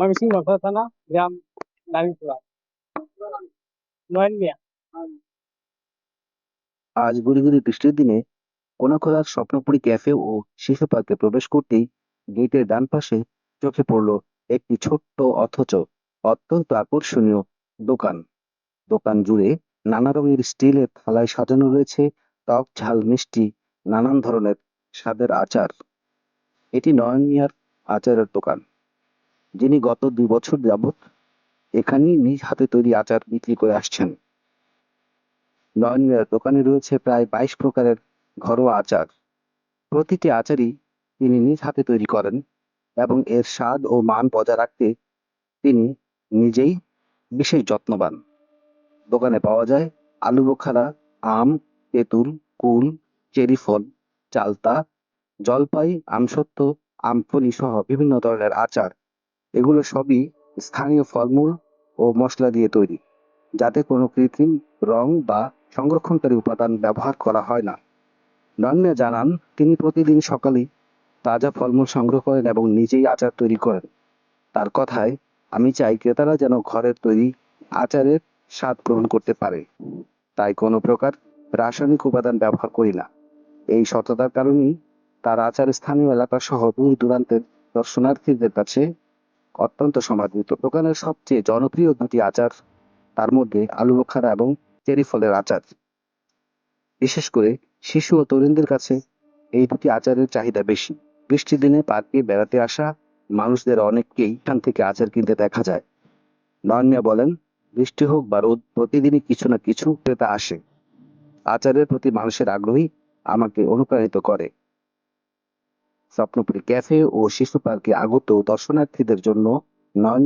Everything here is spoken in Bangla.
ময়মনসিংহ নগর থানা, গ্রাম দাঁড়িপাড়া, নয়ন মিয়া। আজ গুড়ি গুড়ি বৃষ্টির দিনে কোনাখোলার স্বপ্নপুরী ক্যাফে ও শিশু পার্কে প্রবেশ করতেই গেটের ডান পাশে চোখে পড়ল একটি ছোট্ট অথচ অত্যন্ত আকর্ষণীয় দোকান। দোকান জুড়ে নানা রঙের স্টিলের থালায় সাজানো রয়েছে টক ঝাল মিষ্টি নানান ধরনের স্বাদের আচার। এটি নয়ন মিয়ার আচারের দোকান, যিনি গত 2 বছর যাবৎ এখানেই নিজ হাতে তৈরি আচার বিক্রি করে আসছেন। নয়ন মিয়ার দোকানে রয়েছে প্রায় 22 প্রকারের ঘরোয়া আচার। প্রতিটি আচারই তিনি নিজ হাতে তৈরি করেন এবং এর স্বাদ ও মান বজায় রাখতে তিনি নিজেই বিশেষ যত্নবান। দোকানে পাওয়া যায় আলু বোখারা, আম, তেঁতুল, কুল, চেরি ফল, চালতা, জলপাই, আমসত্ত্ব, আমফলি সহ বিভিন্ন ধরনের আচার। এগুলো সবই স্থানীয় ফলমূল ও মশলা দিয়ে তৈরি, যাতে কোনো কৃত্রিম রং বা সংরক্ষণকারী উপাদান ব্যবহার করা হয় না। নন্যা জানান, তিনি প্রতিদিন সকালেই তাজা ফলমূল সংগ্রহ করেন এবং নিজেই আচার তৈরি করেন। তার কথায়, আমি চাই ক্রেতারা যেন ঘরের তৈরি আচারের স্বাদ গ্রহণ করতে পারে, তাই কোনো প্রকার রাসায়নিক উপাদান ব্যবহার করি না। এই সততার কারণেই তার আচার স্থানীয় এলাকা সহ দূর দূরান্তের দর্শনার্থীদের কাছে অত্যন্ত সমাদৃত। দোকানের সবচেয়ে জনপ্রিয় দুটি আচার, তার মধ্যে আলু বোখারা এবং চেরি ফলের আচার। বিশেষ করে শিশু ও তরুণদের কাছে এই দুটি আচারের চাহিদা বেশি। বৃষ্টির দিনে পার্কে বেড়াতে আসা মানুষদের অনেককেই এখান থেকে আচার কিনতে দেখা যায়। নয়ন মিয়া বলেন, বৃষ্টি হোক বা রোদ, প্রতিদিনই কিছু না কিছু ক্রেতা আসে। আচারের প্রতি মানুষের আগ্রহী আমাকে অনুপ্রাণিত করে। স্বপ্নপুরী ক্যাফে ও শিশু পার্কে আগত দর্শনার্থীদের জন্য নয়ন